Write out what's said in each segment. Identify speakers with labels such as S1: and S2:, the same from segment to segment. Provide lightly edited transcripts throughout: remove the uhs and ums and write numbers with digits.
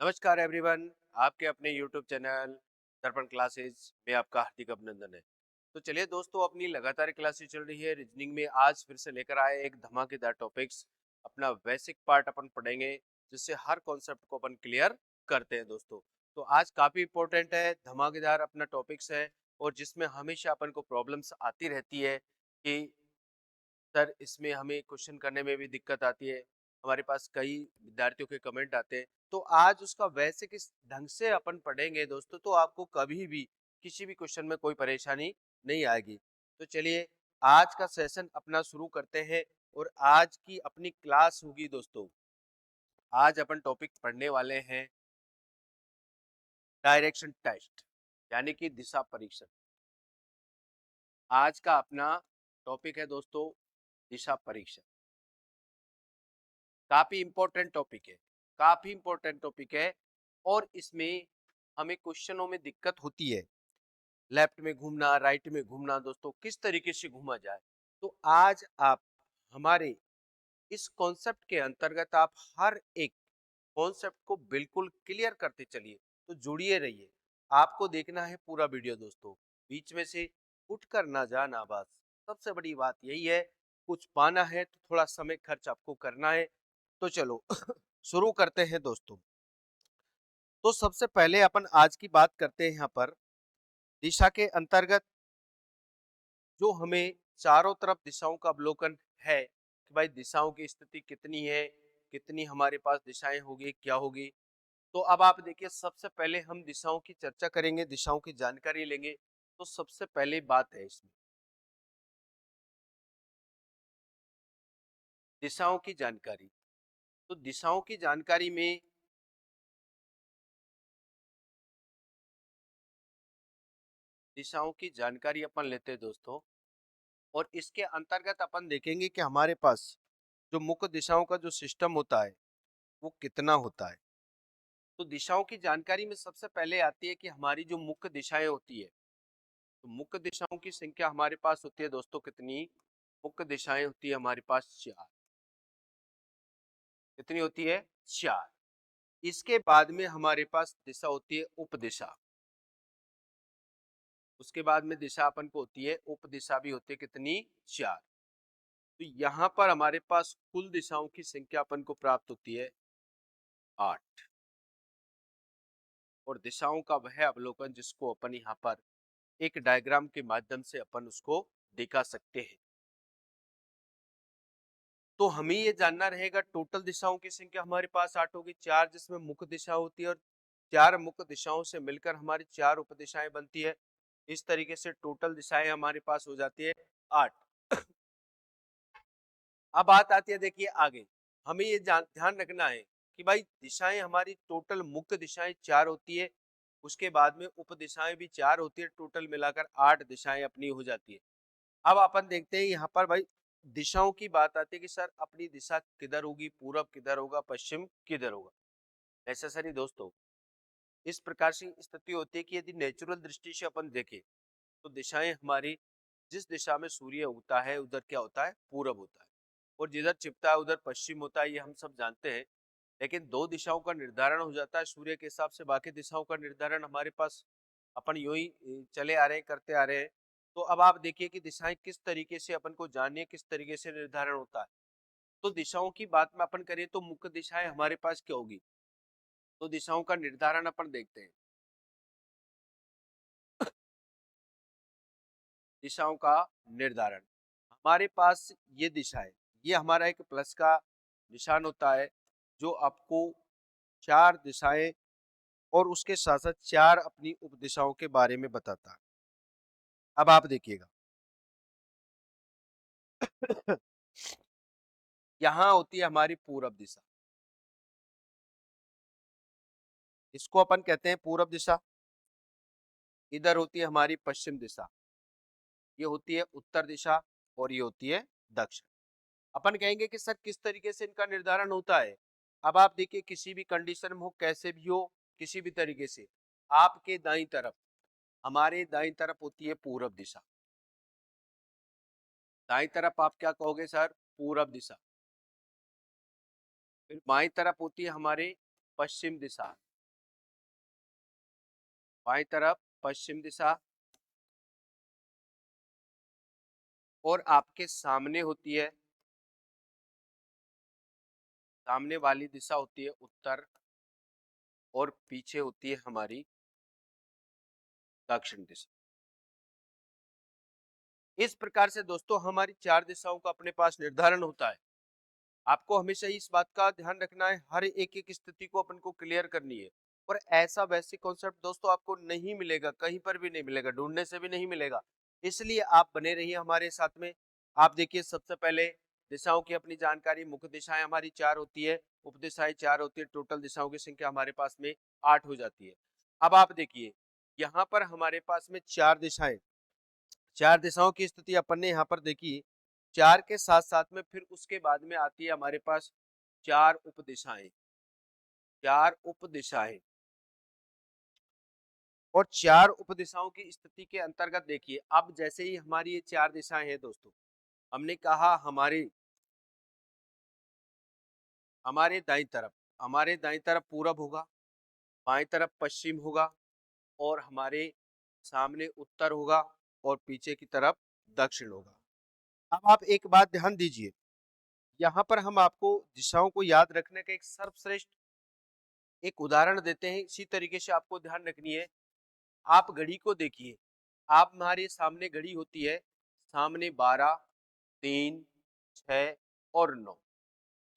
S1: नमस्कार एवरीवन। आपके अपने यूट्यूब चैनल दर्पण क्लासेस में आपका हार्दिक अभिनंदन है। तो चलिए दोस्तों, अपनी लगातार क्लासेस चल रही है रीजनिंग में। आज फिर से लेकर आए एक धमाकेदार टॉपिक्स, अपना बेसिक पार्ट अपन पढ़ेंगे, जिससे हर कॉन्सेप्ट को अपन क्लियर करते हैं दोस्तों। तो आज काफी इंपॉर्टेंट है, धमाकेदार अपना टॉपिक्स है, और जिसमें हमेशा अपन को प्रॉब्लम्स आती रहती है कि सर इसमें हमें क्वेश्चन करने में भी दिक्कत आती है। हमारे पास कई विद्यार्थियों के कमेंट आते हैं, तो आज उसका वैसे किस ढंग से अपन पढ़ेंगे दोस्तों, तो आपको कभी भी किसी भी क्वेश्चन में कोई परेशानी नहीं आएगी। तो चलिए आज का सेशन अपना शुरू करते हैं, और आज की अपनी क्लास होगी दोस्तों। आज अपन टॉपिक पढ़ने वाले हैं डायरेक्शन टेस्ट, यानी कि दिशा परीक्षण। आज का अपना टॉपिक है दोस्तों दिशा परीक्षण। काफी इंपॉर्टेंट टॉपिक है, काफी इंपॉर्टेंट टॉपिक है। और इसमें हमें क्वेश्चनों में दिक्कत होती है, लेफ्ट में घूमना, राइट में घूमना, दोस्तों किस तरीके से घूमा जाए। तो आज आप हमारे इस कॉन्सेप्ट के अंतर्गत आप हर एक कॉन्सेप्ट को बिल्कुल क्लियर करते चलिए। तो जुड़िए रहिए, आपको देखना है पूरा वीडियो दोस्तों, बीच में से उठकर ना जाना। बस सबसे बड़ी बात यही है, कुछ पाना है तो थोड़ा समय खर्च आपको करना है। तो चलो शुरू करते हैं दोस्तों। तो सबसे पहले अपन आज की बात करते हैं यहाँ पर दिशा के अंतर्गत। जो हमें चारों तरफ दिशाओं का अवलोकन है कि भाई दिशाओं की स्थिति कितनी है, कितनी हमारे पास दिशाएं होगी, क्या होगी। तो अब आप देखिए, सबसे पहले हम दिशाओं की चर्चा करेंगे, दिशाओं की जानकारी लेंगे। तो सबसे पहले बात है इसमें दिशाओं की जानकारी। तो दिशाओं की जानकारी में दिशाओं की जानकारी अपन लेते हैं दोस्तों, और इसके अंतर्गत अपन देखेंगे कि हमारे पास जो मुख्य दिशाओं का जो सिस्टम होता है वो कितना होता है। तो दिशाओं की जानकारी में सबसे पहले आती है कि हमारी जो मुख्य दिशाएं होती है, तो मुख्य दिशाओं की संख्या हमारे पास होती है दोस्तों कितनी। मुख्य दिशाएं होती है हमारे पास चार। कितनी होती है? चार। इसके बाद में हमारे पास दिशा होती है उपदिशा। उसके बाद में दिशा अपन को होती है उपदिशा, भी होती है कितनी? चार। तो यहाँ पर हमारे पास कुल दिशाओं की संख्या अपन को प्राप्त होती है 8। और दिशाओं का वह अवलोकन जिसको अपन यहाँ पर एक डायग्राम के माध्यम से अपन उसको दिखा सकते हैं। तो हमें ये जानना रहेगा टोटल दिशाओं की संख्या हमारे पास 8 होगी, 4 जिसमें मुख्य दिशा होती है, और 4 मुख्य दिशाओं से मिलकर हमारी 4 उपदिशाएं बनती है। इस तरीके से टोटल दिशाएं हमारे पास हो जाती है 8। अब बात आती है, देखिए आगे हमें ये ध्यान रखना है कि भाई दिशाएं हमारी टोटल मुख्य दिशाएं 4 होती है, उसके बाद में उप दिशाएं भी 4 होती है, टोटल मिलाकर 8 दिशाएं अपनी हो जाती है। अब अपन देखते हैं यहाँ पर भाई दिशाओं की बात आती है कि सर अपनी दिशा किधर होगी, पूरब किधर होगा, पश्चिम किधर होगा। नेसेसरी दोस्तों, इस प्रकार से स्थिति होती है कि यदि नेचुरल दृष्टि से अपन देखें तो दिशाएं हमारी, जिस दिशा में सूर्य उगता है उधर क्या होता है? पूरब होता है, और जिधर छिपता है उधर पश्चिम होता है, ये हम सब जानते हैं। लेकिन दो दिशाओं का निर्धारण हो जाता है सूर्य के हिसाब से, बाकी दिशाओं का निर्धारण हमारे पास अपन यूं ही चले आ रहे हैं, करते आ रहे हैं। तो अब आप देखिए कि दिशाएं किस तरीके से अपन को जानिए किस तरीके से निर्धारण होता है। तो दिशाओं की बात में अपन करें तो मुख्य दिशाएं हमारे पास क्या होगी, तो दिशाओं का निर्धारण अपन देखते हैं। दिशाओं का निर्धारण, हमारे पास ये दिशा है, ये हमारा एक प्लस का निशान होता है, जो आपको 4 दिशाएं और उसके साथ साथ 4 अपनी उपदिशाओं के बारे में बताता है। अब आप देखिएगा यहाँ होती है हमारी पूरब दिशा, इसको अपन कहते हैं पूरब दिशा। इधर होती है हमारी पश्चिम दिशा, ये होती है उत्तर दिशा, और ये होती है दक्षिण। अपन कहेंगे कि सर किस तरीके से इनका निर्धारण होता है। अब आप देखिए, किसी भी कंडीशन में हो, कैसे भी हो, किसी भी तरीके से आपके दाईं तरफ, हमारे दाईं तरफ होती है पूरब दिशा। दाईं तरफ आप क्या कहोगे सर? पूरब दिशा। फिर बाईं तरफ होती है हमारे पश्चिम दिशा। बाएं तरफ पश्चिम दिशा, और आपके सामने होती है, सामने वाली दिशा होती है उत्तर, और पीछे होती है हमारी दक्षिण दिशा। इस प्रकार से दोस्तों हमारी चार दिशाओं का अपने पास निर्धारण होता है। आपको हमेशा इस बात का ध्यान रखना है, हर एक एक स्थिति को अपन को क्लियर करनी है। और ऐसा बेसिक कॉन्सेप्ट दोस्तों आपको नहीं मिलेगा, कहीं पर भी नहीं मिलेगा, ढूंढने से भी नहीं मिलेगा। इसलिए आप बने रहिए हमारे साथ में। आप देखिए, सबसे पहले दिशाओं की अपनी जानकारी। मुख्य दिशाएं हमारी चार होती है, उप दिशाएं चार होती है, टोटल दिशाओं की संख्या हमारे पास में 8 हो जाती है। अब आप देखिए, यहाँ पर हमारे पास में चार दिशाएं, चार दिशाओं की स्थिति अपन ने यहाँ पर देखी। चार के साथ साथ में फिर उसके बाद में आती है हमारे पास चार उपदिशाएं, चार उपदिशाएं। और चार उपदिशाओं की स्थिति के अंतर्गत देखिए, अब जैसे ही हमारी ये चार दिशाएं हैं दोस्तों, हमने कहा हमारे दाईं तरफ पूरब होगा, बाएं तरफ पश्चिम होगा, और हमारे सामने उत्तर होगा, और पीछे की तरफ दक्षिण होगा। अब आप एक बात ध्यान दीजिए, यहाँ पर हम आपको दिशाओं को याद रखने का एक सर्वश्रेष्ठ एक उदाहरण देते हैं। इसी तरीके से आपको ध्यान रखनी है। आप घड़ी को देखिए, आप हमारे सामने घड़ी होती है, सामने 12, 3, 6 और 9,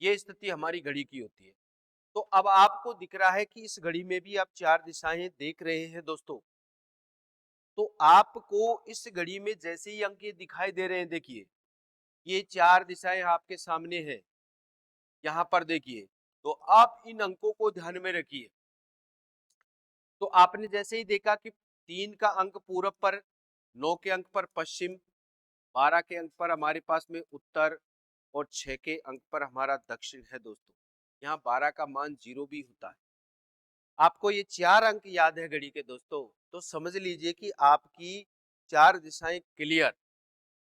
S1: ये स्थिति हमारी घड़ी की होती है। तो अब आपको दिख रहा है कि इस घड़ी में भी आप चार दिशाएं देख रहे हैं दोस्तों। तो आपको इस घड़ी में जैसे ही अंक ये दिखाई दे रहे हैं, देखिए ये चार दिशाएं आपके सामने हैं, यहाँ पर देखिए। तो आप इन अंकों को ध्यान में रखिए। तो आपने जैसे ही देखा कि 3 का अंक पूरब पर, 9 के अंक पर पश्चिम, 12 के अंक पर हमारे पास में उत्तर, और 6 के अंक पर हमारा दक्षिण है दोस्तों। यहाँ 12 का मान 0 भी होता है। आपको ये चार अंक याद है घड़ी के दोस्तों, तो समझ लीजिए कि आपकी चार दिशाएं क्लियर।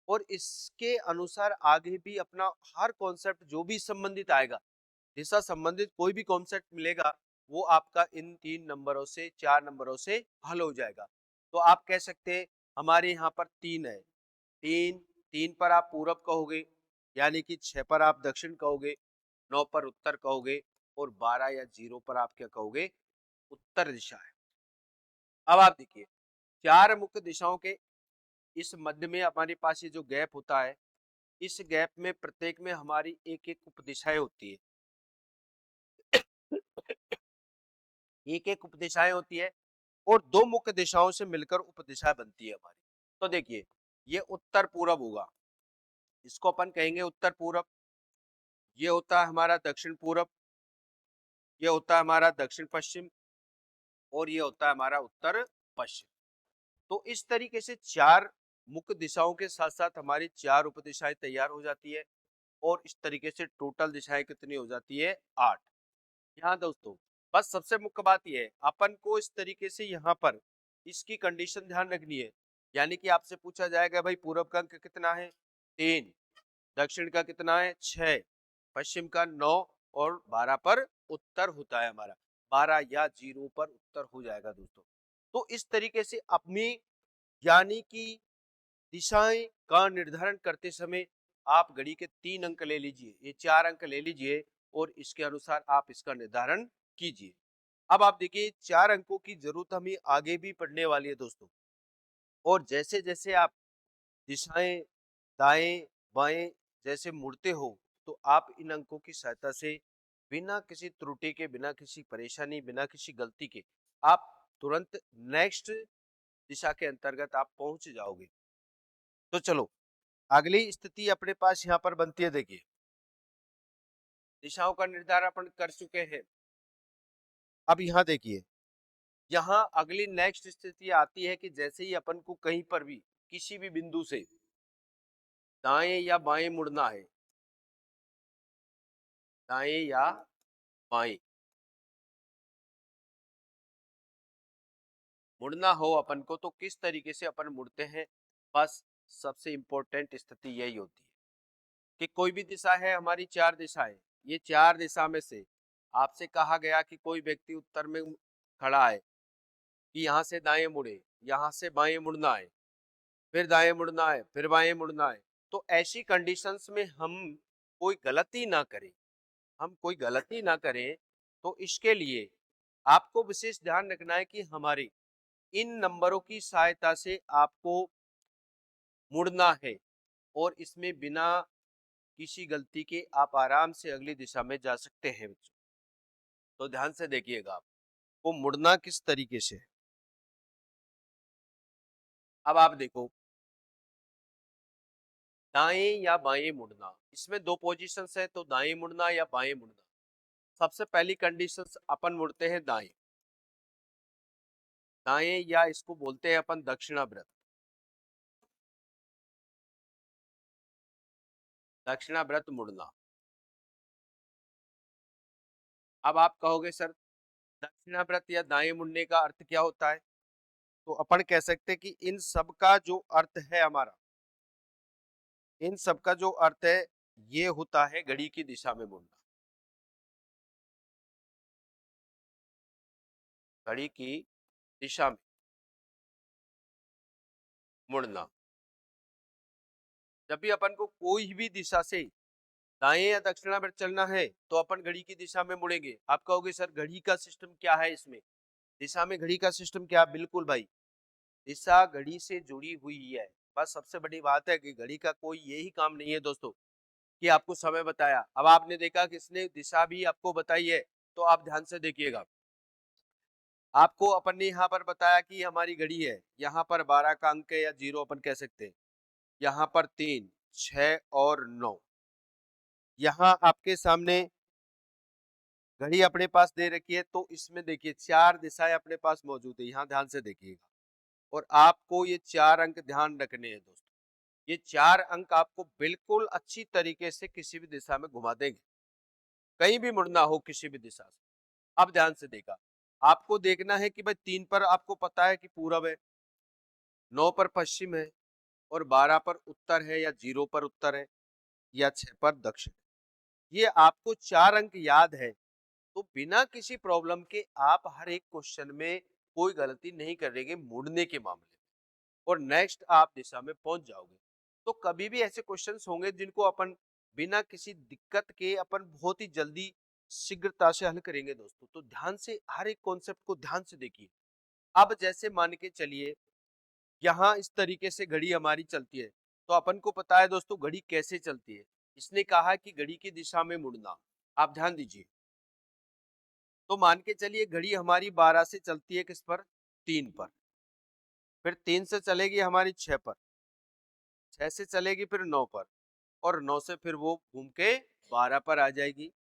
S1: और इसके अनुसार आगे भी अपना हर कॉन्सेप्ट जो भी संबंधित आएगा, दिशा संबंधित कोई भी कॉन्सेप्ट मिलेगा, वो आपका इन 3 नंबरों से, 4 नंबरों से हल हो जाएगा। तो आप कह सकते हैं हमारे यहाँ पर 3 है, 3 पर आप पूरब कहोगे, यानी कि 6 पर आप दक्षिण कहोगे, 9 पर उत्तर कहोगे, और 12 या 0 पर आप क्या कहोगे, उत्तर दिशा है। अब आप देखिए, चार मुख्य दिशाओं के इस मध्य में हमारे पास ये जो गैप होता है, इस गैप में प्रत्येक में हमारी एक एक उपदिशाएं होती है, एक एक उपदिशाएं होती है, और दो मुख्य दिशाओं से मिलकर उपदिशा बनती है हमारी। तो देखिए, ये उत्तर पूरब होगा, इसको अपन कहेंगे उत्तर पूरब। ये होता है हमारा दक्षिण पूरब, ये होता है हमारा दक्षिण पश्चिम, और ये होता है हमारा उत्तर पश्चिम। तो इस तरीके से चार मुख्य दिशाओं के साथ साथ हमारी चार उपदिशाएं तैयार हो जाती है, और इस तरीके से टोटल दिशाएं कितनी हो जाती है, 8। यहाँ दोस्तों बस सबसे मुख्य बात यह है, अपन को इस तरीके से यहाँ पर इसकी कंडीशन ध्यान रखनी है। यानी कि आपसे पूछा जाएगा भाई पूरब का अंक कितना है, 3, दक्षिण का कितना है, 6, पश्चिम का 9, और 12 पर उत्तर होता है हमारा, 12 या 0 पर उत्तर हो जाएगा दोस्तों। तो इस तरीके से अपनी यानी कि दिशाएं का निर्धारण करते समय आप घड़ी के 3 अंक ले लीजिए, ये 4 अंक ले लीजिए, और इसके अनुसार आप इसका निर्धारण कीजिए। अब आप देखिए, 4 अंकों की जरूरत हमें आगे भी पड़ने वाली है दोस्तों। और जैसे जैसे आप दिशाएं दाएं बाएं जैसे मुड़ते हो, तो आप इन अंकों की सहायता से बिना किसी त्रुटि के, बिना किसी परेशानी, बिना किसी गलती के आप तुरंत नेक्स्ट दिशा के अंतर्गत आप पहुंच जाओगे। तो चलो, अगली स्थिति अपने पास यहाँ पर बनती है। देखिए, दिशाओं का निर्धारण अपन कर चुके हैं। अब यहाँ देखिए, यहाँ अगली नेक्स्ट स्थिति आती है कि जैसे ही अपन को कहीं पर भी किसी भी बिंदु से दाएं या बाएं मुड़ना है, दाएं या बाएं मुड़ना हो अपन को, तो किस तरीके से अपन मुड़ते हैं। बस सबसे इंपॉर्टेंट स्थिति यही होती है कि कोई भी दिशा है, हमारी चार दिशाएं, ये चार दिशा में से आपसे कहा गया कि कोई व्यक्ति उत्तर में खड़ा है, कि यहाँ से दाएं मुड़े, यहाँ से बाएं मुड़ना है, फिर दाएं मुड़ना है, फिर बाएं मुड़ना है। तो ऐसी कंडीशंस में हम कोई गलती ना करें, तो इसके लिए आपको विशेष ध्यान रखना है कि हमारे इन नंबरों की सहायता से आपको मुड़ना है और इसमें बिना किसी गलती के आप आराम से अगली दिशा में जा सकते हैं बच्चों। तो ध्यान से देखिएगा आपको मुड़ना किस तरीके से है। अब आप देखो, दाएं या बाएं मुड़ना, इसमें दो पोजीशंस है, तो दाएं मुड़ना या बाएं मुड़ना। सबसे पहली कंडीशन अपन मुड़ते हैं दाएं, दाएं या इसको बोलते हैं अपन दक्षिणाव्रत। दक्षिणाव्रत मुड़ना। अब आप कहोगे सर दक्षिणाव्रत या दाएं मुड़ने का अर्थ क्या होता है? तो अपन कह सकते हैं कि इन सब का जो अर्थ है हमारा, इन सब का जो अर्थ है ये होता है घड़ी की दिशा में मुड़ना। घड़ी की दिशा में मुड़ना। जब भी अपन को कोई भी दिशा से दाएं या दक्षिणावर्त चलना है तो अपन घड़ी की दिशा में मुड़ेंगे। आप कहोगे सर घड़ी का सिस्टम क्या है, इसमें दिशा में घड़ी का सिस्टम क्या है? बिल्कुल भाई, दिशा घड़ी से जुड़ी हुई है। बस सबसे बड़ी बात है कि घड़ी का कोई यही काम नहीं है दोस्तों कि आपको समय बताया। अब आपने देखा कि इसने दिशा भी आपको बताई है, तो आप ध्यान से देखिएगा। आपको अपन ने यहाँ पर बताया कि हमारी घड़ी है, यहाँ पर 12 का अंक है या 0 अपन कह सकते हैं, यहाँ पर 3, 6 और 9। यहाँ आपके सामने घड़ी अपने पास दे रखी है, तो इसमें देखिए 4 दिशाएं अपने पास मौजूद है। यहाँ ध्यान से देखिएगा और आपको ये 4 अंक ध्यान रखने हैं दोस्तों। ये 4 अंक आपको बिल्कुल अच्छी तरीके से किसी भी दिशा में घुमा देंगे, कहीं भी मुड़ना हो किसी भी दिशा से। अब ध्यान से देखा, आपको देखना है कि भाई 3 पर आपको पता है कि पूरब है, 9 पर पश्चिम है और 12 पर उत्तर है या 0 पर उत्तर है या 6 पर दक्षिण। ये आपको 4 अंक याद है तो बिना किसी प्रॉब्लम के आप हर एक क्वेश्चन में कोई गलती नहीं करेंगे मुड़ने के मामले में, और नेक्स्ट आप दिशा में पहुंच जाओगे। तो कभी भी ऐसे क्वेश्चंस होंगे जिनको अपन बिना किसी दिक्कत के अपन बहुत ही जल्दी शीघ्रता से हल करेंगे दोस्तों। तो ध्यान से हर एक कॉन्सेप्ट को ध्यान से देखिए। अब जैसे मान के चलिए यहाँ इस तरीके से घड़ी हमारी चलती है, तो अपन को पता है दोस्तों घड़ी कैसे चलती है। इसने कहा कि घड़ी की दिशा में मुड़ना। आप ध्यान दीजिए, तो मान के चलिए घड़ी हमारी 12 से चलती है किस पर? 3 पर। फिर 3 से चलेगी हमारी 6 पर, 6 से चलेगी फिर 9 पर, और 9 से फिर वो घूम के 12 पर आ जाएगी।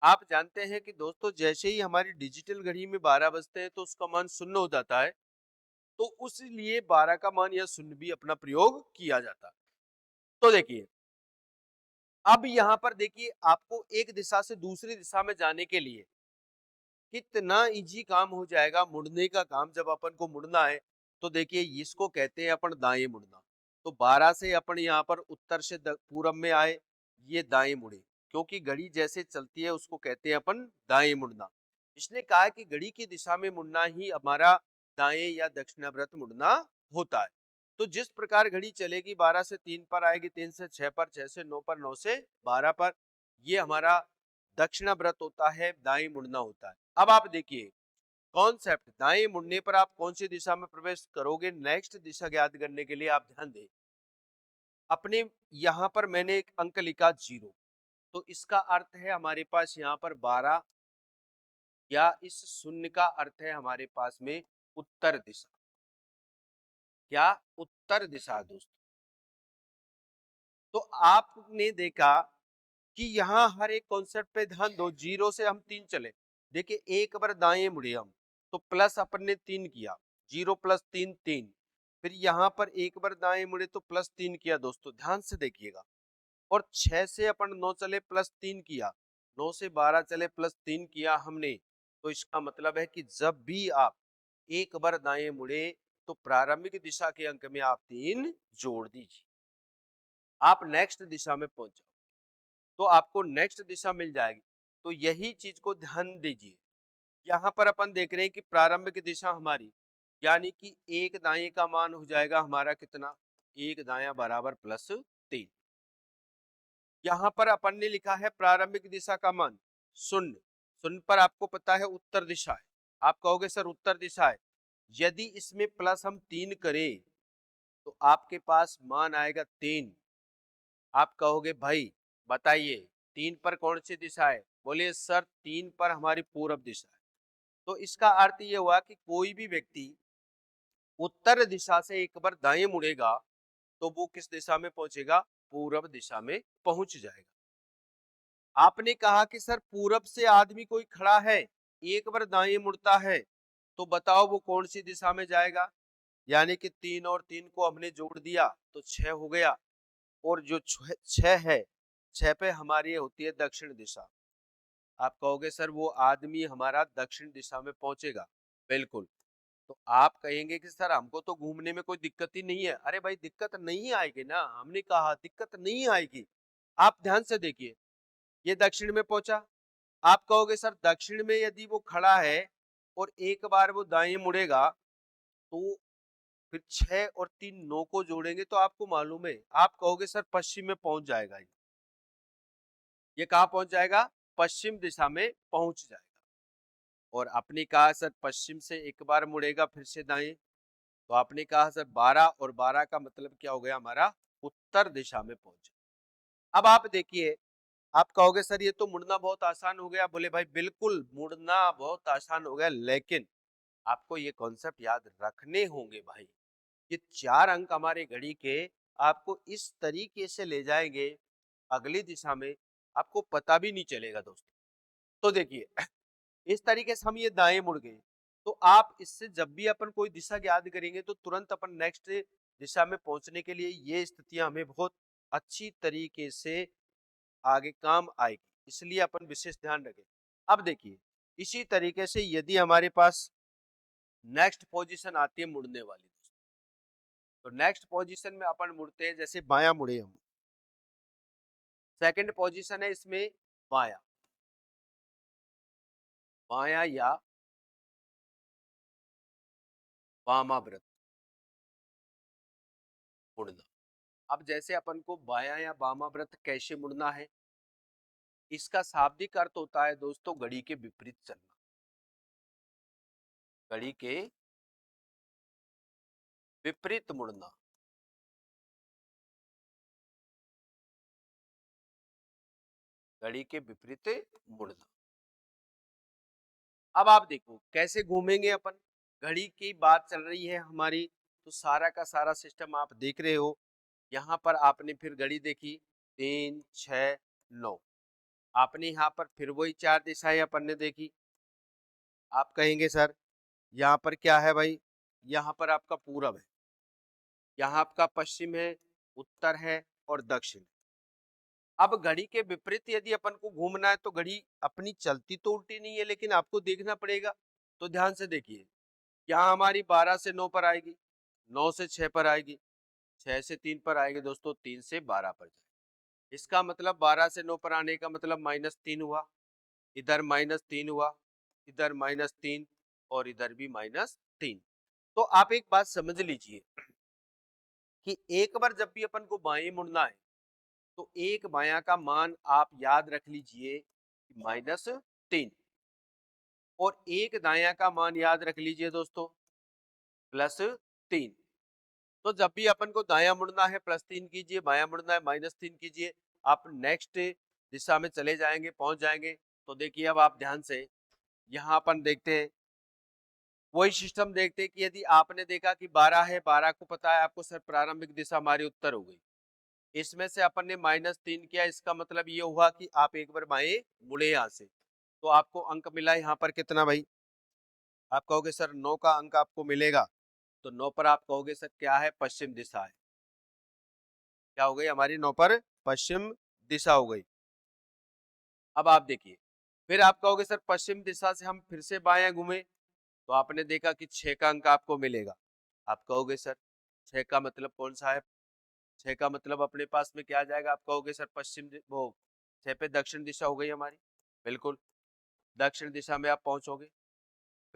S1: आप जानते हैं कि दोस्तों जैसे ही हमारी डिजिटल घड़ी में 12 बजते हैं तो उसका मान शून्य हो जाता है, तो उसलिए 12 का मान या शून्य भी अपना प्रयोग किया जाता है। तो देखिए, अब यहाँ पर देखिए आपको एक दिशा से दूसरी दिशा में जाने के लिए कितना इजी काम हो जाएगा मुड़ने का काम। जब अपन को मुड़ना है तो देखिए इसको कहते हैं अपन दाएं मुड़ना। तो 12 से अपन यहाँ पर उत्तर से पूरब में आए, ये दाएं मुड़े, क्योंकि घड़ी जैसे चलती है उसको कहते हैं अपन दाएं मुड़ना। इसने कहा कि घड़ी की दिशा में मुड़ना ही हमारा दाएं या दक्षिणाव्रत मुड़ना होता है। तो जिस प्रकार घड़ी चलेगी 12 से 3 पर आएगी, 3 से 6 पर, 6 से 9 पर, 9 से 12 पर, ये हमारा दक्षिणाव्रत होता है, दाएं मुड़ना होता है। अब आप देखिए कॉन्सेप्ट, दाएं मुड़ने पर आप कौन सी दिशा में प्रवेश करोगे, नेक्स्ट दिशा ज्ञात करने के लिए आप ध्यान दें। अपने यहाँ पर मैंने एक अंक लिखा 0, तो इसका अर्थ है हमारे पास यहाँ पर 12, या इस शून्य का अर्थ है हमारे पास में उत्तर दिशा। क्या? उत्तर दिशा दोस्तों। तो आपने देखा कि यहाँ हर एक कॉन्सेप्ट पे ध्यान दो। 0 से हम 3 चले, देखिए एक बार दाएं मुड़े हम, तो प्लस अपन ने 3 किया, 0 प्लस 3 3। फिर यहाँ पर एक बार दाएं मुड़े तो प्लस 3 किया दोस्तों, ध्यान से देखिएगा। और 6 से अपन 9 चले प्लस 3 किया, 9 से 12 चले प्लस 3 किया हमने। तो इसका मतलब है कि जब भी आप एक बार दाएं मुड़े तो प्रारंभिक दिशा के अंक में आप 3 जोड़ दीजिए, आप नेक्स्ट दिशा में पहुंच जाओ, तो आपको नेक्स्ट दिशा मिल जाएगी। तो यही चीज को ध्यान दीजिए। यहाँ पर अपन देख रहे हैं कि प्रारंभिक दिशा हमारी यानी कि एक दाएं का मान हो जाएगा हमारा कितना, एक दाया बराबर +3। यहां पर अपन ने लिखा है प्रारंभिक दिशा का मान शून्य। शून्य पर आपको पता है उत्तर दिशा है। आप कहोगे सर उत्तर दिशा है, यदि इसमें प्लस हम 3 करें तो आपके पास मान आएगा 3। आप कहोगे भाई बताइए 3 पर कौन सी दिशा है, बोलिए सर 3 पर हमारी पूरब दिशा है। तो इसका अर्थ ये हुआ कि कोई भी व्यक्ति उत्तर दिशा से एक बार दाएं मुड़ेगा तो वो किस दिशा में पहुंचेगा, पूरब दिशा में पहुंच जाएगा। आपने कहा कि सर पूरब से आदमी कोई खड़ा है, एक बार दाएं मुड़ता है, तो बताओ वो कौन सी दिशा में जाएगा। यानी कि 3 और 3 को हमने जोड़ दिया तो 6 हो गया, और जो 6 है, 6 पे हमारी होती है दक्षिण दिशा। आप कहोगे सर वो आदमी हमारा दक्षिण दिशा में पहुंचेगा, बिल्कुल। तो आप कहेंगे कि सर हमको तो घूमने में कोई दिक्कत ही नहीं है। अरे भाई दिक्कत नहीं आएगी ना, हमने कहा दिक्कत नहीं आएगी। आप ध्यान से देखिए, ये दक्षिण में पहुंचा। आप कहोगे सर दक्षिण में यदि वो खड़ा है और एक बार वो दाएं मुड़ेगा तो फिर 6 और 3 9 को जोड़ेंगे तो आपको मालूम है, आप कहोगे सर पश्चिम में पहुंच जाएगा। ये कहाँ पहुंच जाएगा, पश्चिम दिशा में पहुंच जाएगा। और आपने कहा सर पश्चिम से एक बार मुड़ेगा फिर से दाएं, तो आपने कहा सर 12, और 12 का मतलब क्या हो गया हमारा, उत्तर दिशा में पहुंचे। अब आप देखिए, आप कहोगे सर ये तो मुड़ना बहुत आसान हो गया। बोले भाई बिल्कुल मुड़ना बहुत आसान हो गया, लेकिन आपको ये कॉन्सेप्ट याद रखने होंगे भाई। ये 4 अंक हमारे घड़ी के आपको इस तरीके से ले जाएंगे अगली दिशा में, आपको पता भी नहीं चलेगा दोस्तों। तो देखिए इस तरीके से हम ये दाएं मुड़ गए, तो आप इससे जब भी अपन कोई दिशा याद करेंगे तो तुरंत अपन नेक्स्ट दिशा में पहुंचने के लिए ये स्थितियां हमें बहुत अच्छी तरीके से आगे काम आएगी, इसलिए अपन विशेष ध्यान रखें। अब देखिए इसी तरीके से यदि हमारे पास नेक्स्ट पोजीशन आती है मुड़ने वाली, तो नेक्स्ट पोजीशन में अपन मुड़ते हैं, जैसे बायां मुड़े हम, सेकंड पोजीशन है इसमें बायां, बायां या वामाव्रत मुड़ना। अब जैसे अपन को बायां या वामाव्रत कैसे मुड़ना है, इसका शाब्दिक अर्थ होता है दोस्तों घड़ी के विपरीत चलना। घड़ी के विपरीत मुड़ना, घड़ी के विपरीत मुड़ना। अब आप देखो कैसे घूमेंगे अपन, घड़ी की बात चल रही है हमारी, तो सारा का सारा सिस्टम आप देख रहे हो। यहाँ पर आपने फिर घड़ी देखी 3 6 9, आपने यहाँ पर फिर वही 4 दिशाएं अपन ने देखी। आप कहेंगे सर यहाँ पर क्या है भाई, यहाँ पर आपका पूरब है, यहाँ आपका पश्चिम है, उत्तर है और दक्षिण। अब घड़ी के विपरीत यदि अपन को घूमना है तो घड़ी अपनी चलती तो उल्टी नहीं है, लेकिन आपको देखना पड़ेगा। तो ध्यान से देखिए, यहाँ हमारी 12 से 9 पर आएगी, 9 से 6 पर आएगी, 6 से 3 पर आएगी दोस्तों, 3 से 12 पर जाएगी। इसका मतलब 12 से 9 पर आने का मतलब -3 हुआ, इधर -3 हुआ, इधर -3 और इधर भी -3। तो आप एक बात समझ लीजिए कि एक बार जब भी अपन को बाएं मुड़ना है तो एक बायां का मान आप याद रख लीजिए -3, और एक दायां का मान याद रख लीजिए दोस्तों +3। तो जब भी अपन को दायां मुड़ना है +3 कीजिए, बायां मुड़ना है -3 कीजिए, आप नेक्स्ट दिशा में चले जाएंगे, पहुंच जाएंगे। तो देखिए अब आप ध्यान से यहाँ अपन देखते हैं, वही सिस्टम देखते हैं कि यदि आपने देखा कि 12 है, 12 को पता है आपको सर प्रारंभिक दिशा हमारी उत्तर हो गई, इसमें से अपन ने -3 किया, इसका मतलब ये हुआ कि आप एक बार बाएं मुड़े यहाँ से, तो आपको अंक मिला यहाँ पर कितना भाई, आप कहोगे सर 9 का अंक आपको मिलेगा। तो 9 पर आप कहोगे सर क्या है, पश्चिम दिशा है। क्या हो गई हमारी, 9 पर पश्चिम दिशा हो गई। अब आप देखिए, फिर आप कहोगे सर पश्चिम दिशा से हम फिर से बाएं घूमे, तो आपने देखा कि 6 का अंक आपको मिलेगा। आप कहोगे सर 6 का मतलब कौन सा है, 6 का मतलब अपने पास में क्या आ जाएगा, आप कहोगे सर वो 6 पे दक्षिण दिशा हो गई हमारी, बिल्कुल दक्षिण दिशा में आप पहुंचोगे।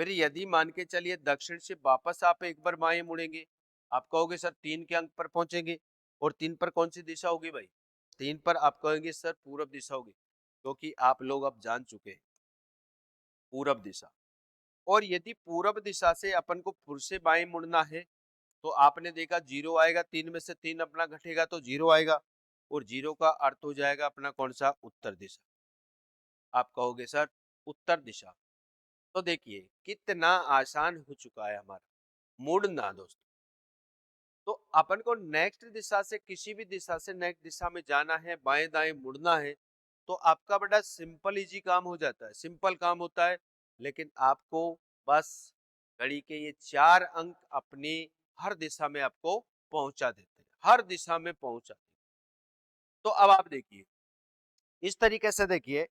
S1: फिर यदि मान के चलिए दक्षिण से वापस आप एक बार बाएं मुड़ेंगे, आप कहोगे सर 3 के अंक पर पहुंचेंगे, और 3 पर कौन सी दिशा होगी भाई? 3 पर आप कहेंगे सर पूरब दिशा होगी, क्योंकि आप लोग अब जान चुके हैं पूरब दिशा। और यदि पूरब दिशा से अपन को फिर से बाएं मुड़ना है, तो आपने देखा 0 आएगा, 3 में से 3 अपना घटेगा तो 0 आएगा, और 0 का अर्थ हो जाएगा अपना कौन सा? उत्तर दिशा। आप कहोगे सर उत्तर दिशा। तो देखिए कितना आसान हो चुका है हमारा मुड़ना दोस्तों। तो अपन को नेक्स्ट दिशा से किसी भी दिशा से नेक्स्ट दिशा में जाना है, बाएं दाएं मुड़ना है, तो आपका बड़ा सिंपल इजी काम हो जाता है, सिंपल काम होता है। लेकिन आपको बस घड़ी के ये 4 अंक अपनी हर दिशा में आपको पहुंचा देते हैं, हर दिशा में पहुंचा देते हैं। तो अब आप देखिए इस तरीके से, देखिए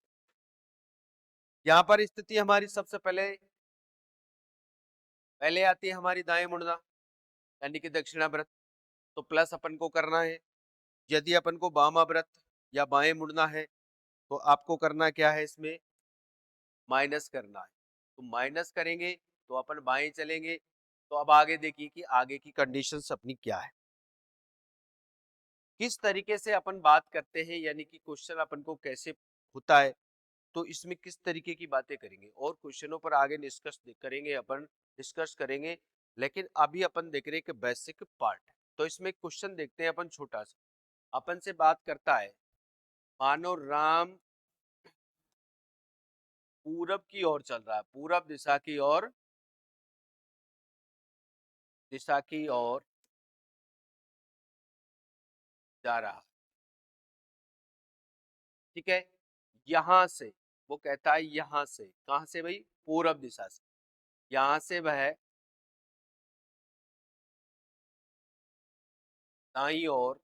S1: यहाँ पर स्थिति हमारी सबसे पहले पहले आती है हमारी दाएं मुड़ना, यानी कि दक्षिणाव्रत। तो प्लस अपन को करना है। यदि अपन को वामाव्रत या बाएं मुड़ना है, तो आपको करना क्या है? इसमें माइनस करना है। तो माइनस करेंगे तो अपन बाएं चलेंगे। तो अब आगे देखिए कि आगे की कंडीशंस अपनी क्या है, किस तरीके से अपन बात करते हैं, यानी कि क्वेश्चन अपन को कैसे होता है, तो इसमें किस तरीके की बातें करेंगे, और क्वेश्चनों पर आगे डिस्कस करेंगे, अपन डिस्कस करेंगे। लेकिन अभी अपन देख रहे हैं कि बेसिक पार्ट। तो इसमें क्वेश्चन देखते हैं अपन छोटा सा। अपन से बात करता है, मानो राम पूरब की ओर चल रहा है, पूरब दिशा की ओर जा रहा है, ठीक है। यहां से वो कहता है, यहां से कहां से भाई? पूरब दिशा से। यहां से वह दाईं ओर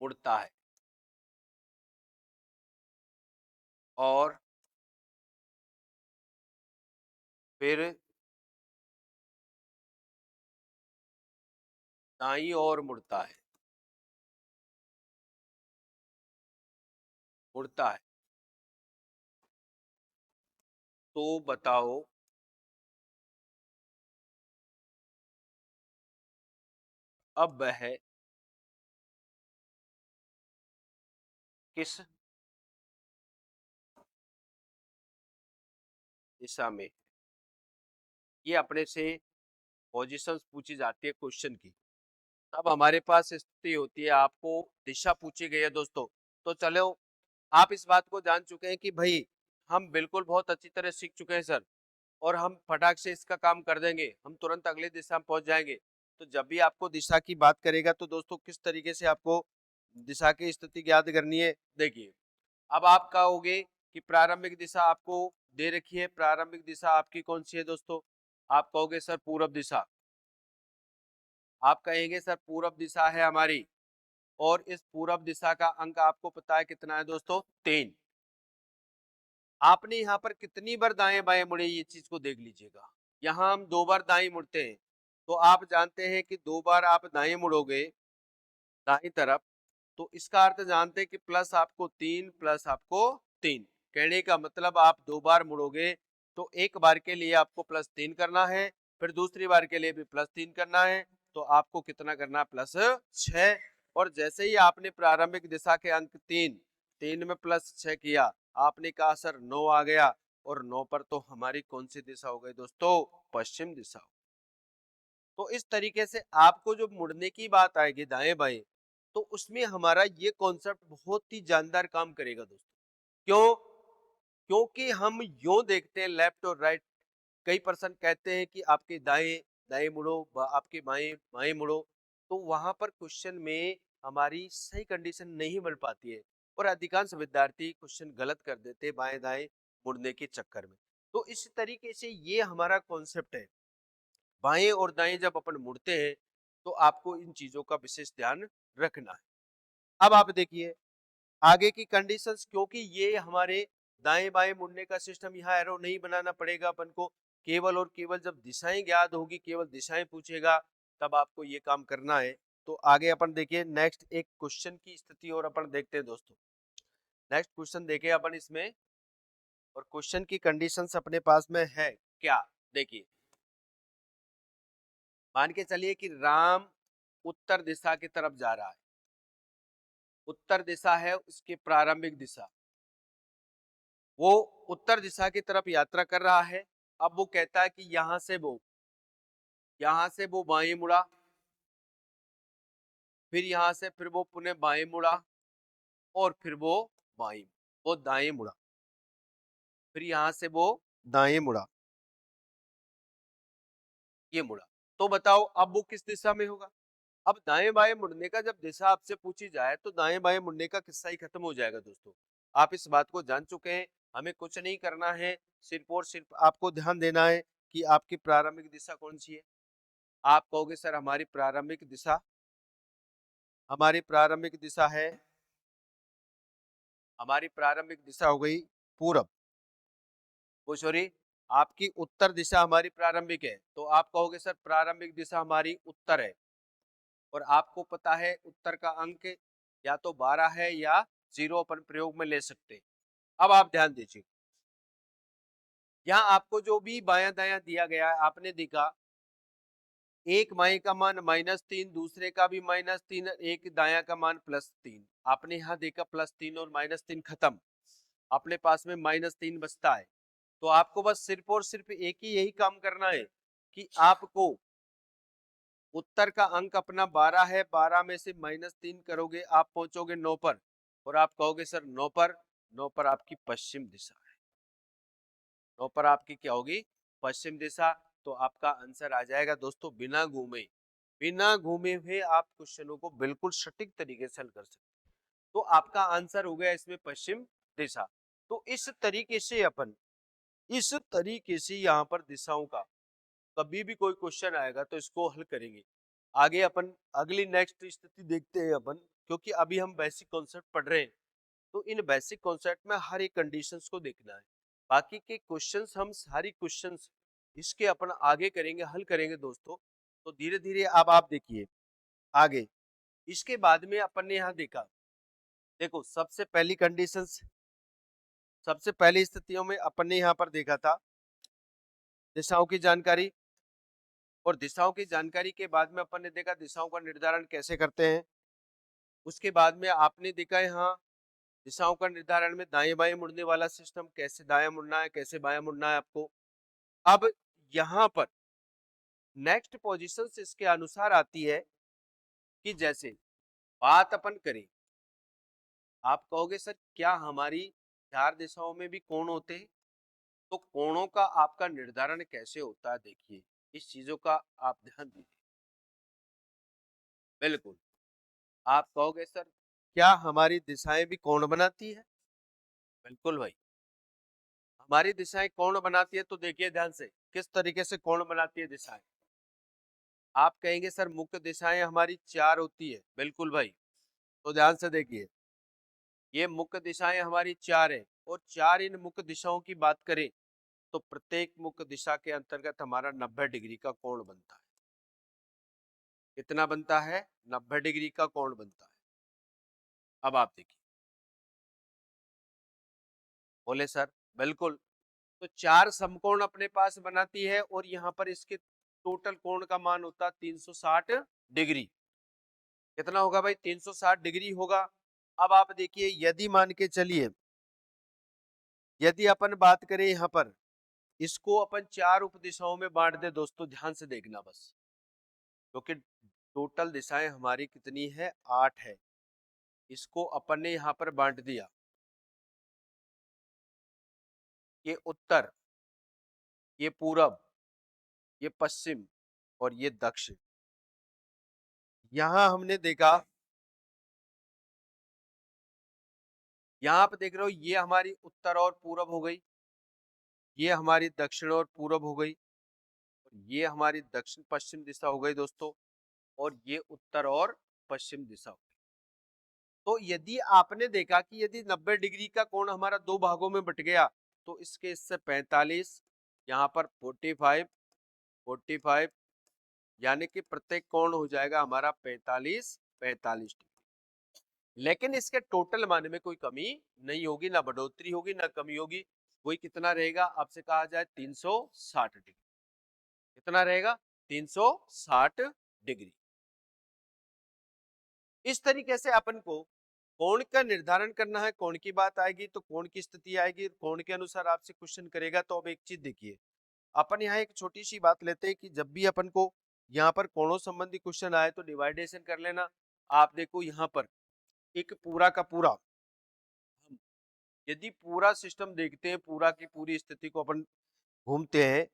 S1: मुड़ता है और फिर दाईं ओर मुड़ता है। तो बताओ अब वह किस दिशा में? ये अपने से पोजीशंस पूछी जाती है क्वेश्चन की। तब हमारे पास स्थिति होती है, आपको दिशा पूछी गई है दोस्तों। तो चलो आप इस बात को जान चुके हैं कि भाई हम बिल्कुल बहुत अच्छी तरह सीख चुके हैं सर, और हम फटाक से इसका काम कर देंगे, हम तुरंत अगले दिशा में पहुंच जाएंगे। तो जब भी आपको दिशा की बात करेगा तो दोस्तों किस तरीके से आपको दिशा की स्थिति याद करनी है, देखिए। अब आप कहोगे कि प्रारंभिक दिशा आपको दे रखी है, प्रारंभिक दिशा आपकी कौन सी है दोस्तों? आप कहोगे सर पूरब दिशा। आप कहेंगे सर पूरब दिशा है हमारी, और इस पूरब दिशा का अंक आपको पता है कितना है दोस्तों? 3। आपने यहाँ पर कितनी बार दाएं बाएं मुड़े, ये चीज को देख लीजिएगा। यहाँ हम 2 बार दाएं मुड़ते हैं, तो आप जानते हैं कि 2 बार आप दाएं मुड़ोगे दाएं तरफ, तो इसका अर्थ जानते हैं कि प्लस आपको 3 प्लस आपको 3। कहने का मतलब आप 2 बार मुड़ोगे तो एक बार के लिए आपको +3 करना है, फिर दूसरी बार के लिए भी +3 करना है, तो आपको कितना करना है? +6। और जैसे ही आपने प्रारंभिक दिशा के अंक 3 में +6 किया, आपने कहा सर 9 आ गया, और 9 पर तो हमारी कौन सी दिशा हो गई दोस्तों? पश्चिम दिशा। तो इस तरीके से आपको जो मुड़ने की बात आएगी दाएं बाएं, तो उसमें हमारा ये कॉन्सेप्ट बहुत ही जानदार काम करेगा दोस्तों। क्यों? क्योंकि हम यूं देखते हैं लेफ्ट और राइट। कई पर्सन कहते हैं कि आपके दाएं दाएं मुड़ो, आपके बाएं बाएं मुड़ो। तो वहां पर क्वेश्चन में हमारी सही कंडीशन नहीं बन पाती है, और अधिकांश विद्यार्थी क्वेश्चन गलत कर देते हैं बाएं दाएं मुड़ने के चक्कर में। तो इस तरीके से ये हमारा कॉन्सेप्ट है। बाएं और दाएं जब अपन मुड़ते हैं, तो आपको इन चीजों का विशेष ध्यान रखना है। अब आप देखिए आगे की कंडीशंस, क्योंकि ये हमारे दाएं बाएं मुड़ने का सिस्टम, यहाँ एरो नहीं बनाना पड़ेगा अपन को। केवल और केवल जब दिशाएं ज्ञात होगी, केवल दिशाएं पूछेगा, तब आपको ये काम करना है। तो आगे अपन देखिए नेक्स्ट एक क्वेश्चन की स्थिति और अपन देखते हैं दोस्तों। नेक्स्ट क्वेश्चन देखे अपन इसमें, और क्वेश्चन की कंडीशंस अपने पास में है क्या, देखिए मान के चलिए कि राम उत्तर दिशा की तरफ जा रहा है, उत्तर दिशा है उसकी प्रारंभिक दिशा, वो उत्तर दिशा की तरफ यात्रा कर रहा है। अब वो कहता है कि यहां से वो बाएं मुड़ा, फिर यहां से फिर वो पुनः बाएं मुड़ा, और फिर वो दाएं मुड़ा, फिर यहां से वो दाएं मुड़ा, ये मुड़ा। तो बताओ अब वो किस दिशा में होगा। अब दाएं बाएं मुड़ने का जब दिशा आपसे पूछी जाए तो दाएं बाएं मुड़ने का किस्सा ही खत्म हो जाएगा दोस्तों। आप इस बात को जान चुके हैं, हमें कुछ नहीं करना है, सिर्फ और सिर्फ आपको ध्यान देना है कि आपकी प्रारंभिक दिशा कौन सी है। आप कहोगे सर हमारी प्रारंभिक दिशा है, हमारी प्रारंभिक दिशा हो गई पूरब, वो सॉरी आपकी उत्तर दिशा हमारी प्रारंभिक है, तो आप कहोगे सर प्रारंभिक दिशा हमारी उत्तर है, और आपको पता है उत्तर का अंक या तो 12 है या 0 अपन प्रयोग में ले सकते हैं। अब आप ध्यान दीजिए, यहाँ आपको जो भी बायां दायां दिया गया है आपने देखा, एक बाएं का मान -3, दूसरे का भी -3, एक दायां का मान +3। आपने यहाँ देखा +3 और -3 खत्म, अपने पास में -3 बचता है। तो आपको बस सिर्फ और सिर्फ एक ही यही काम करना है कि आपको उत्तर का अंक अपना 12 है, 12 में से -3 करोगे आप पहुंचोगे 9 पर, और आप कहोगे सर 9 पर आपकी पश्चिम दिशा है, 9 पर आपकी क्या होगी, पश्चिम दिशा। तो आपका आंसर आ जाएगा दोस्तों बिना घूमे हुए आप क्वेश्चनों को बिल्कुल सटीक तरीके से हल कर सकते हैं। तो आपका आंसर हो गया इसमें पश्चिम दिशा। तो इस तरीके से यहाँ पर दिशाओं का कभी भी कोई क्वेश्चन आएगा तो इसको हल करेंगे। आगे अपन अगली नेक्स्ट स्थिति देखते हैं अपन, क्योंकि अभी हम बेसिक कॉन्सेप्ट पढ़ रहे हैं, तो इन बेसिक कॉन्सेप्ट में हर एक कंडीशंस को देखना है। बाकी के क्वेश्चंस हम सारी क्वेश्चंस इसके अपन आगे करेंगे, हल करेंगे दोस्तों। तो धीरे धीरे अब आप देखिए आगे, इसके बाद में अपन ने यहाँ देखा, देखो सबसे पहली स्थितियों में अपन ने यहाँ पर देखा था दिशाओं की जानकारी, और दिशाओं की जानकारी के बाद में अपन ने देखा दिशाओं का निर्धारण कैसे करते हैं। उसके बाद में आपने देखा यहाँ दिशाओं का निर्धारण में दाएं बाएं मुड़ने वाला सिस्टम, कैसे दाएं मुड़ना है कैसे बाएं मुड़ना है आपको। अब यहाँ पर नेक्स्ट पोजीशन इसके अनुसार आती है कि जैसे बात अपन करें, आप कहोगे सर क्या हमारी 4 दिशाओं में भी कोण होते हैं, तो कोणों का आपका निर्धारण कैसे होता है, देखिए इस चीजों का आप ध्यान दीजिए। बिल्कुल, आप कहोगे सर क्या हमारी दिशाएं भी कोण बनाती है, बिल्कुल भाई हमारी दिशाएं कोण बनाती है। तो देखिए ध्यान से किस तरीके से कोण बनाती है दिशाएं। आप कहेंगे सर मुख्य दिशाएं हमारी 4 होती है, बिल्कुल भाई। तो ध्यान से देखिए ये मुख्य दिशाएं हमारी 4 है, और 4 इन मुख्य दिशाओं की बात करें तो प्रत्येक मुख्य दिशा के अंतर्गत हमारा 90 डिग्री का कोण बनता है। कितना बनता है, 90 डिग्री का कोण बनता है। अब आप देखिए, बोले सर बिल्कुल, तो 4 समकोण अपने पास बनाती है, और यहाँ पर इसके टोटल कोण का मान होता है 360 डिग्री। कितना होगा भाई, 360 डिग्री होगा। अब आप देखिए यदि मान के चलिए, यदि अपन बात करें यहाँ पर इसको अपन 4 उप दिशाओं में बांट दे दोस्तों, ध्यान से देखना बस, क्योंकि टोटल दिशाएं हमारी कितनी है, 8 है। इसको अपन ने यहाँ पर बांट दिया, ये उत्तर, ये पूरब, ये पश्चिम, और ये दक्षिण। यहां हमने देखा, यहाँ पे देख रहे हो ये हमारी उत्तर और पूरब हो गई, ये हमारी दक्षिण और पूरब हो गई, और ये हमारी दक्षिण पश्चिम दिशा हो गई दोस्तों, और ये उत्तर और पश्चिम दिशा हो गई। तो यदि आपने देखा कि यदि 90 डिग्री का कोण हमारा 2 भागों में बट गया, तो इसके इससे 45, यहाँ पर 45, 45, यानी कि प्रत्येक कोण हो जाएगा हमारा 45 डिग्री। लेकिन इसके टोटल मान में कोई कमी नहीं होगी, ना बढ़ोतरी होगी ना कमी होगी। वही कितना रहेगा, आपसे कहा जाए 360 डिग्री। कितना रहेगा? 360 डिग्री। इस तरीके से अपन को कोण का निर्धारण करना है। कोण की बात आएगी तो कोण की स्थिति आएगी, कोण के अनुसार आपसे क्वेश्चन करेगा। तो अब एक चीज देखिए, अपन यहाँ एक छोटी सी बात लेते हैं कि जब भी अपन को यहाँ पर कोणों संबंधी क्वेश्चन आए तो डिवाइडेशन कर लेना। आप देखो यहाँ पर एक पूरा का पूरा, हम यदि पूरा सिस्टम देखते हैं, पूरा की पूरी स्थिति को अपन घूमते हैं,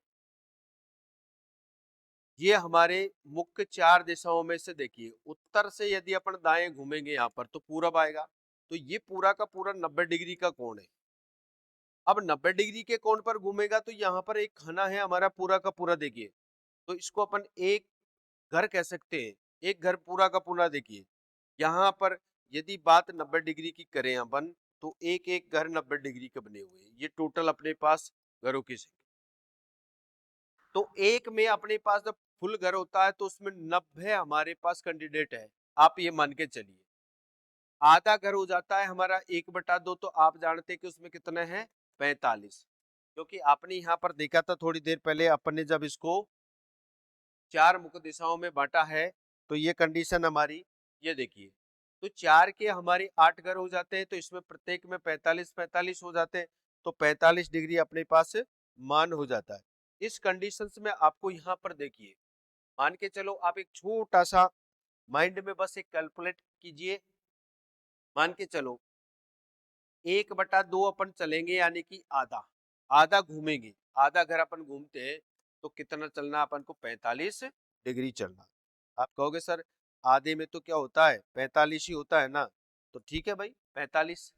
S1: ये हमारे मुख्य 4 दिशाओं में से देखिए, उत्तर से यदि अपन दाएं घूमेंगे यहाँ पर तो पूरब आएगा। तो ये पूरा का पूरा 90 डिग्री का कोण है। अब 90 डिग्री के कोण पर घूमेगा तो यहाँ पर एक खाना है हमारा पूरा का पूरा, देखिए। तो इसको अपन एक घर कह सकते हैं। एक घर पूरा का पूरा, देखिए यहाँ पर यदि बात 90 डिग्री की करें अपन, तो एक एक घर 90 डिग्री के बने हुए हैं। ये टोटल अपने पास घरों की संख्या। तो एक में अपने पास जब फुल घर होता है तो उसमें 90 हमारे पास कैंडिडेट है। आप ये मान के चलिए आधा घर हो जाता है हमारा 1/2, तो आप जानते हैं कि उसमें कितने हैं? 45। क्योंकि आपने यहाँ पर देखा था थोड़ी देर पहले, अपन ने जब इसको 4 मुख्य दिशाओं में बांटा है तो ये कंडीशन हमारी, ये देखिए, तो 4 के हमारे 8 घर हो जाते हैं, तो इसमें प्रत्येक में 45-45 हो जाते हैं। तो 45 डिग्री अपने पास मान हो जाता है। इस कंडीशंस में आपको यहाँ पर देखिए, मान के चलो आप एक छोटा सा माइंड में बस एक कैलकुलेट कीजिए। मान के चलो 1/2 अपन चलेंगे, यानी कि आधा आधा घूमेंगे। आधा घर अपन घूमते हैं तो कितना चलना अपन को? 45 डिग्री चलना। आप कहोगे सर आधे में तो क्या होता है? 45 ही होता है ना। तो ठीक है भाई, 45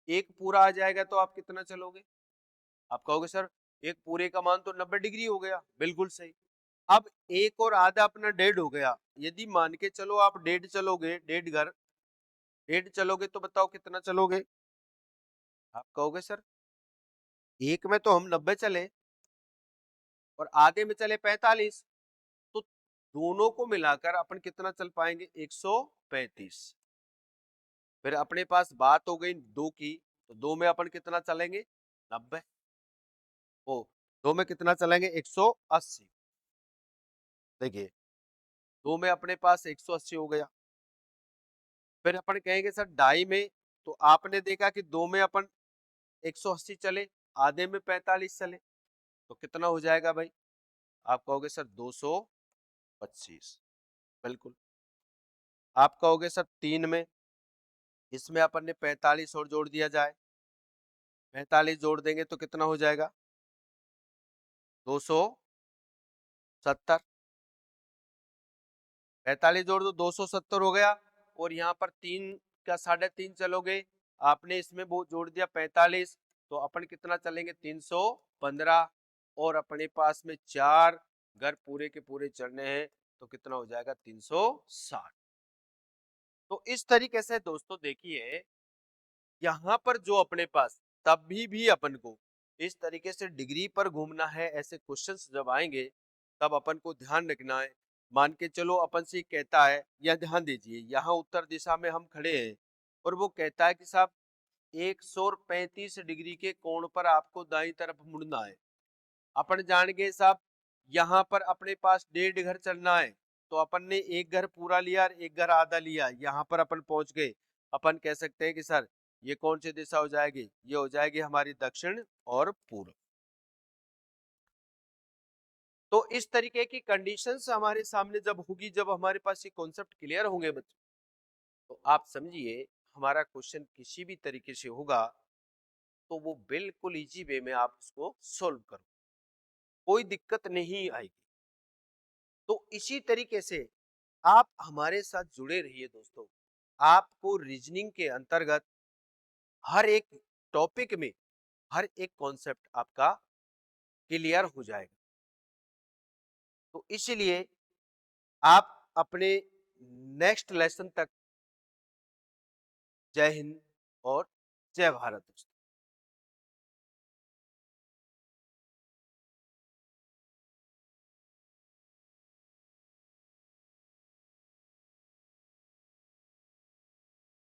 S1: एक पूरा आ जाएगा तो आप कितना चलोगे? आप कहोगे सर एक पूरे का मान तो 90 डिग्री हो गया। बिल्कुल सही। अब एक और आधा अपना 1.5 हो गया। यदि मान के चलो आप 1.5 चलोगे, 1.5 घर 1.5 चलोगे तो बताओ कितना चलोगे? आप कहोगे सर एक में तो हम 90 चले और आधे में चले 45, तो दोनों को मिलाकर अपन कितना चल पाएंगे? 135। फिर अपने पास बात हो गई 2 की, तो 2 में अपन कितना चलेंगे? 90। ओ 2 में कितना चलेंगे? 180। देखिए 2 में अपने पास 180 हो गया। फिर अपन कहेंगे सर 2.5 में, तो आपने देखा कि 2 में अपन 180 चले, आधे में 45 चले, तो कितना हो जाएगा भाई? आप कहोगे सर 225। बिल्कुल। आप कहोगे सर 3 में, इसमें अपन ने 45 और जोड़ दिया जाए, 45 जोड़ देंगे तो कितना हो जाएगा? 270। 45 जोड़ दो 270 हो गया। और यहाँ पर 3 का 3.5 चलोगे, आपने इसमें वो जोड़ दिया 45, तो अपन कितना चलेंगे? 315। और अपने पास में 4 घर पूरे के पूरे चढ़ने हैं, तो कितना हो जाएगा? 360। तो इस तरीके से दोस्तों देखिए, यहाँ पर जो अपने पास तभी भी अपन को इस तरीके से डिग्री पर घूमना है। ऐसे क्वेश्चंस जब आएंगे तब अपन को ध्यान रखना है। मान के चलो अपन से कहता है, या ध्यान दीजिए यहाँ उत्तर दिशा में हम खड़े हैं और वो कहता है कि साहब 135 डिग्री के कोण पर आपको दाईं तरफ मुड़ना है। अपन जान गए साहब यहाँ पर अपने पास 1.5 घर चलना है, तो अपन ने एक घर पूरा लिया और एक घर आधा लिया। यहाँ पर अपन पहुंच गए। अपन कह सकते हैं कि सर ये कौन सी दिशा हो जाएगी? ये हो जाएगी हमारी दक्षिण और पूर्व। तो इस तरीके की कंडीशंस हमारे सामने जब होगी, जब हमारे पास ये कॉन्सेप्ट क्लियर होंगे बच्चों, तो आप समझिए हमारा क्वेश्चन किसी भी तरीके से होगा तो वो बिल्कुल इजी वे में आप उसको सोल्व करो, कोई दिक्कत नहीं आएगी। तो इसी तरीके से आप हमारे साथ जुड़े रहिए दोस्तों। आपको रीजनिंग के अंतर्गत हर एक टॉपिक में हर एक कॉन्सेप्ट आपका क्लियर हो जाएगा। तो इसलिए आप अपने नेक्स्ट लेसन तक, जय हिंद और जय भारत दोस्तों।